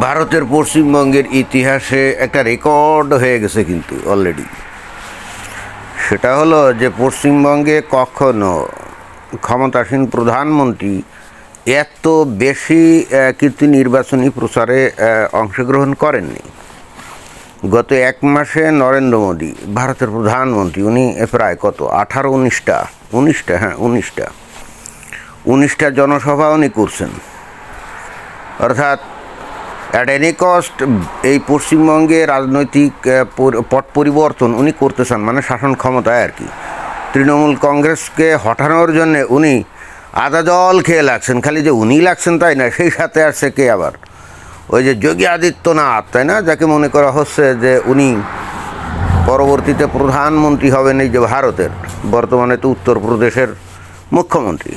ভারতের পশ্চিমবঙ্গের ইতিহাসে একটা রেকর্ড হয়ে গেছে কিন্তু অলরেডি। সেটা হলো যে পশ্চিমবঙ্গে কখনো ক্ষমতাসীন প্রধানমন্ত্রী এত বেশি কিন্তু নির্বাচনী প্রচারে অংশগ্রহণ করেননি। গত এক মাসে নরেন্দ্র মোদী ভারতের প্রধানমন্ত্রী, উনি প্রায় কত 19টা জনসভা উনি করছেন। অর্থাৎ অ্যাট এনি কস্ট এই পশ্চিমবঙ্গে রাজনৈতিক পট পরিবর্তন উনি করতে চান, মানে শাসন ক্ষমতায় আর কি। তৃণমূল কংগ্রেসকে হটানোর জন্যে উনি আদা জল খেয়ে লাগছেন। খালি যে উনি লাগছেন তাই না, সেই সাথে আসছে কে আবার, ওই যে যোগী আদিত্যনাথ, তাই না, যাকে মনে করা হচ্ছে যে উনি পরবর্তীতে প্রধানমন্ত্রী হবেন এই যে ভারতের, বর্তমানে তো উত্তরপ্রদেশের মুখ্যমন্ত্রী।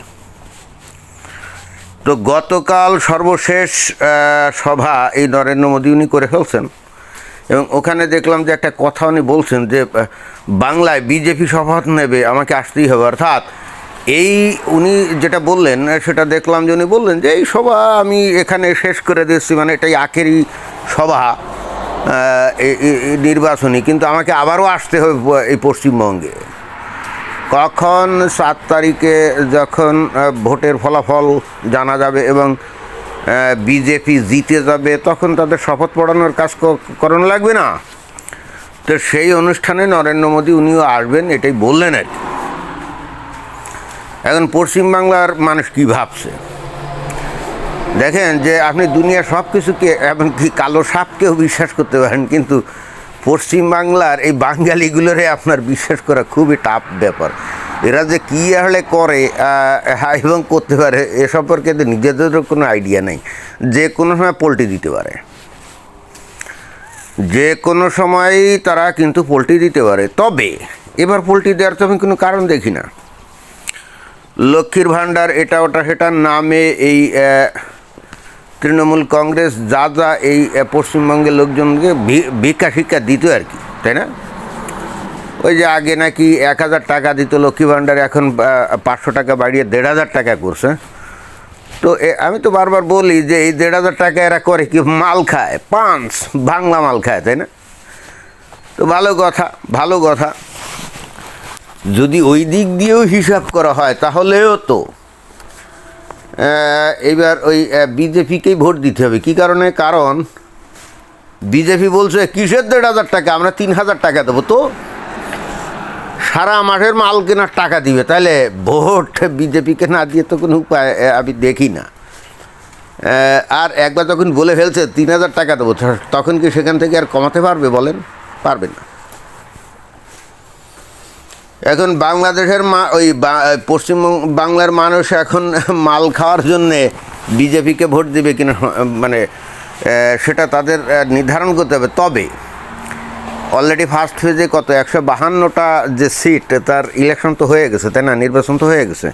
তো গতকাল সর্বশেষ সভা এই নরেন্দ্র মোদী উনি করে ফেলছেন, এবং ওখানে দেখলাম যে একটা কথা উনি বলছেন যে বাংলায় বিজেপি শপথ নেবে, আমাকে আসতেই হবে। অর্থাৎ এই উনি যেটা বললেন সেটা দেখলাম যে উনি বললেন যে এই সভা আমি এখানে শেষ করে দিচ্ছি, মানে এটাই আখেরি সভা নির্বাচনী, কিন্তু আমাকে আবারও আসতে হবে এই পশ্চিমবঙ্গে। কখন 7 তারিখে যখন ভোটের ফলাফল জানা যাবে এবং বিজেপি জিতে যাবে, তখন তাদের শপথ পড়ানোর কাজ করানো লাগবে না? তো সেই অনুষ্ঠানে নরেন্দ্র মোদী উনিও আসবেন, এটাই বললেন আর কি। এখন পশ্চিমবাংলার মানুষ কী ভাবছে দেখেন, যে আপনি দুনিয়ার সব কিছুকে, এমনকি কালো সাপকেও বিশ্বাস করতে পারেন, কিন্তু পশ্চিমবাংলার এই বাঙালিগুলোরে আপনার বিশ্বাস করা খুবই টাফ ব্যাপার। এরা যে কী আসলে করে এবং করতে পারে এ সম্পর্কে নিজেদেরও কোনো আইডিয়া নেই। যে কোনো সময় পল্টি দিতে পারে, যে কোনো সময়ই তারা কিন্তু পল্টি দিতে পারে। তবে এবার পল্টি দেওয়ার তো আমি কোনো কারণ দেখি না। লক্ষ্মীর ভাণ্ডার এটা ওটা সেটার নামে এই তৃণমূল কংগ্রেস যা যা এই পশ্চিমবঙ্গের লোকজনকে ভিক্ষা শিক্ষা দিত আর কি, তাই না? ওই যে আগে নাকি 1000 টাকা দিত লক্ষ্মী ভাণ্ডার, এখন 500 টাকা বাড়িয়ে 1500 টাকা করছে। তো আমি তো বারবার বলি যে এই 1500 টাকা এরা করে কি, মাল খায়, পাঞ্চ বাংলা মাল খায়, তাই না? তো ভালো কথা যদি ওই দিক দিয়েও হিসাব করা হয় তাহলেও তো এবার ওই বিজেপিকেই ভোট দিতে হবে। কী কারণে? কারণ বিজেপি বলছে কিসের 1500 টাকা, আমরা 3000 টাকা দেবো। তো সারা মাসের মাল কেনার টাকা দিবে, তাহলে ভোট বিজেপিকে না দিয়ে তো কোনো উপায় আমি দেখি না। আর একবার যখন বলে ফেলছে 3000 টাকা দেবো, তখন কি সেখান থেকে আর কমাতে পারবে? বলেন, পারবে না। এখন বাংলাদেশের পশ্চিমবাংলার মানুষ এখন মাল খাওয়ার জন্যে বিজেপিকে ভোট দেবে কিনা, মানে সেটা তাদের নির্ধারণ করতে হবে। তবে অলরেডি ফার্স্ট ফেজে কত 152টা যে সিট, তার ইলেকশন তো হয়ে গেছে, তাই না, নির্বাচন তো হয়ে গেছে।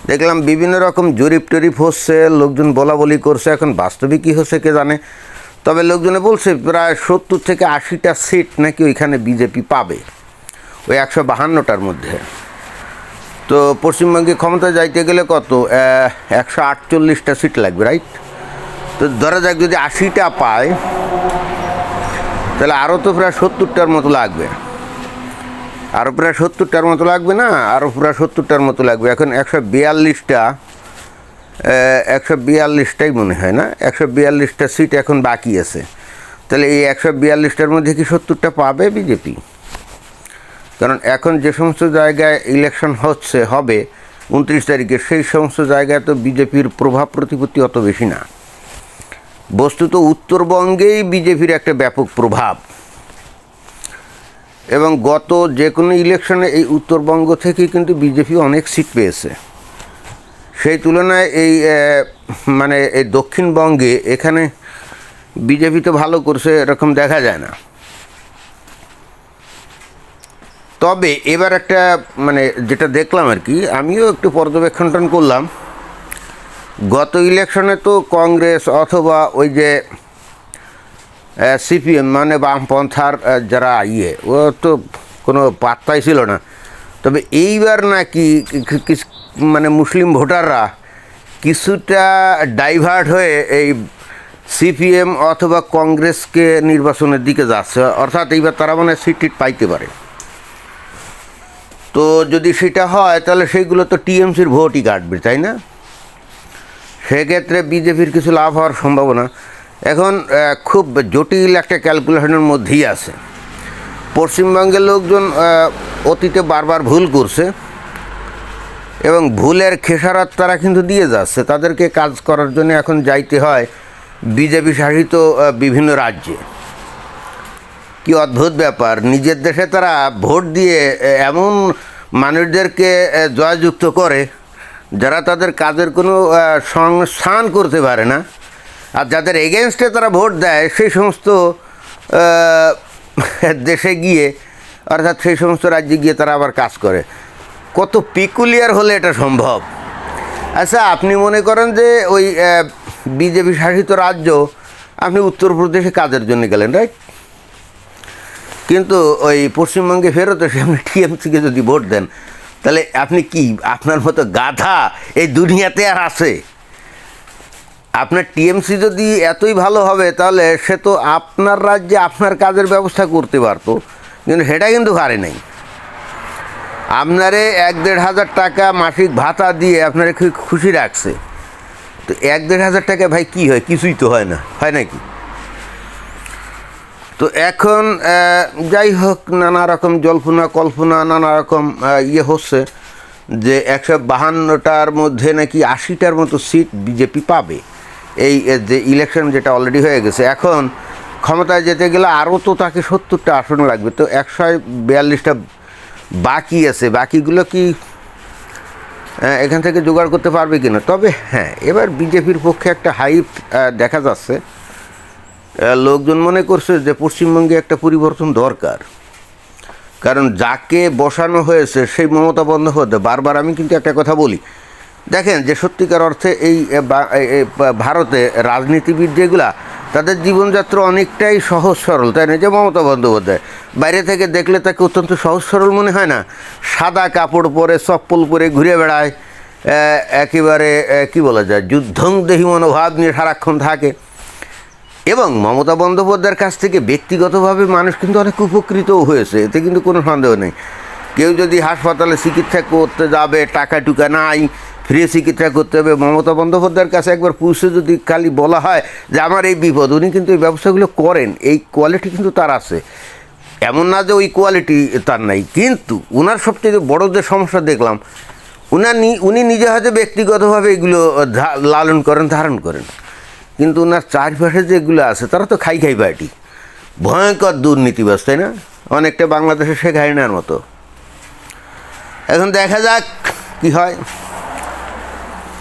দেখলাম বিভিন্ন রকম জরিপ টরিপ হচ্ছে, লোকজন বলা করছে। এখন বাস্তবিক কী হচ্ছে কে জানে। তবে লোকজনে বলছে প্রায় 70 থেকে 80টা সিট নাকি ওইখানে বিজেপি পাবে, ওই 152টার মধ্যে। তো পশ্চিমবঙ্গে ক্ষমতা যাইতে গেলে কত 148টা সিট লাগবে, রাইট? তো ধরা যাক যদি 80টা পায়, তাহলে আরও তো প্রায় 70টার মতো লাগবে, আরও প্রায় 70টার মতো লাগবে না, আরও প্রায় 70টার মতো লাগবে। এখন 142টাই মনে হয় না, 142টা সিট এখন বাকি আছে। তাহলে এই 142টার মধ্যে কি 70টা পাবে বিজেপি? কারণ এখন যে সমস্ত জায়গায় ইলেকশন হবে 29 তারিখে, সেই সমস্ত জায়গায় তো বিজেপির প্রভাব প্রতিপত্তি অত বেশি না। বস্তুত উত্তরবঙ্গেই বিজেপির একটা ব্যাপক প্রভাব, এবং গত যে কোনো ইলেকশনে এই উত্তরবঙ্গ থেকে কিন্তু বিজেপি অনেক সিট পেয়েছে। সেই তুলনায় এই মানে এই দক্ষিণবঙ্গে এখানে বিজেপি তো ভালো করছে এরকম দেখা যায় না। তবে এবার একটা মানে যেটা দেখলাম আর কি, আমিও একটু পর্যবেক্ষণ করলাম, গত ইলেকশনে তো কংগ্রেস অথবা ওই যে সিপিএম মানে বামপন্থার যারা ও তো কোনো পাত্তাই ছিল না। তবে এইবার নাকি মানে মুসলিম ভোটাররা কিছুটা ডাইভার্ট হয়ে এই সিপিএম অথবা কংগ্রেসকে নির্বাচনের দিকে যাচ্ছে, অর্থাৎ এইবার তারা মানে সিট টিট পাইতে পারে। তো যদি সেটা হয় তাহলে সেইগুলো তো টিএমসির ভোটই কাটবে, তাই না? সেক্ষেত্রে বিজেপির কিছু লাভ হওয়ার সম্ভাবনা এখন খুব জটিল একটা ক্যালকুলেশনের মধ্যেই আছে। পশ্চিমবঙ্গের লোকজন অতীতে বারবার ভুল করছে এবং ভুলের খেসারত তারা কিন্তু দিয়ে যাচ্ছে। তাদেরকে কাজ করার জন্য এখন যাইতে হয় বিজেপি শাসিত বিভিন্ন রাজ্যে। কি অদ্ভুত ব্যাপার, নিজের দেশে তারা ভোট দিয়ে এমন মানুষদেরকে জয়যুক্ত করে যারা তাদের কাজের কোনো সংস্থান করতে পারে না, আর যাদের এগেনস্টে তারা ভোট দেয় সেই সমস্ত দেশে গিয়ে, অর্থাৎ সেই সমস্ত রাজ্যে গিয়ে তারা আবার কাজ করে। কত পিকুলিয়ার হলে এটা সম্ভব? আচ্ছা, আপনি মনে করেন যে ওই বিজেপি শাসিত রাজ্য, আপনি উত্তরপ্রদেশে কাজের জন্য গেলেন, রাইট? কিন্তু ওই পশ্চিমবঙ্গে ফেরত এসে আপনি টিএমসিকে যদি ভোট দেন, তাহলে আপনি কি আপনার মতো গাধা এই দুনিয়াতে আর আছে? আপনার টিএমসি যদি এতই ভালো হবে তাহলে সে তো আপনার রাজ্যে আপনার কাজের ব্যবস্থা করতে পারতো, কিন্তু সেটা কিন্তু পারে নাই। আপনারে 1-1.5 টাকা মাসিক ভাতা দিয়ে আপনারে খুশি রাখছে। তো 1-1.5 টাকা ভাই কি হয়? কিছুই তো হয় না, হয় নাকি? তো এখন যাই হোক, নানা রকম জল্পনা কল্পনা, নানা রকম হচ্ছে যে 152টার মধ্যে নাকি 80টার মতো সিট বিজেপি পাবে। এই যে ইলেকশন যেটা অলরেডি হয়ে গেছে, এখন ক্ষমতায় যেতে গেলে আরও তো তাকে 70টা আসন লাগবে। তো 142টা বাকি আছে, বাকিগুলো কি এখান থেকে জোগাড় করতে পারবে কিনা? তবে হ্যাঁ, এবার বিজেপির পক্ষে একটা হাইপ দেখা যাচ্ছে। লোকজন মনে করছে যে পশ্চিমবঙ্গে একটা পরিবর্তন দরকার, কারণ যাকে বসানো হয়েছে সেই মমতা বন্দ্যোপাধ্যায়। বারবার আমি কিন্তু একটা কথা বলি, দেখেন যে সত্যিকার অর্থে এই ভারতে রাজনীতিবিদ যেগুলা, তাদের জীবনযাত্রা অনেকটাই সহজ সরল, তাই না? যে মমতা বন্দ্যোপাধ্যায় বাইরে থেকে দেখলে তাকে অত্যন্ত সহজ সরল মনে হয় না? সাদা কাপড় পরে, চপ্পল পরে ঘুরে বেড়ায়, একেবারে কি বলা যায়, যুদ্ধংদেহী মনোভাব নিয়ে সারাক্ষণ থাকে। এবং মমতা বন্দ্যোপাধ্যায়ের কাছ থেকে ব্যক্তিগতভাবে মানুষ কিন্তু অনেক উপকৃতও হয়েছে, এতে কিন্তু কোনো সন্দেহ নেই। কেউ যদি হাসপাতালে চিকিৎসা করতে যাবে, টাকা টুকা নাই, ফ্রি চিকিৎসা করতে হবে, মমতা বন্দ্যোপাধ্যায়ের কাছে একবার পৌঁছে যদি খালি বলা হয় যে আমার এই বিপদ, উনি কিন্তু এই ব্যবসাগুলো করেন। এই কোয়ালিটি কিন্তু তার আছে, এমন না যে ওই কোয়ালিটি তার নাই। কিন্তু ওনার সবচেয়ে বড় যে সমস্যা দেখলাম, উনি নিজে হয়তো ব্যক্তিগতভাবে এগুলো লালন করেন, ধারণ করেন, কিন্তু ওনার চারপাশে যেগুলো আছে তারা তো খাই পার্টি, ভয়ঙ্কর দুর্নীতিবাজ, তাই না? অনেকটা বাংলাদেশের শেখ হাসিনার মতো। এখন দেখা যাক কি হয়।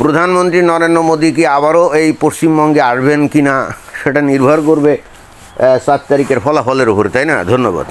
প্রধানমন্ত্রী নরেন্দ্র মোদী কি আবারও এই পশ্চিমবঙ্গে আসবেন কি না, সেটা নির্ভর করবে 7 তারিখের ফলাফলের উপর, তাই না? ধন্যবাদ।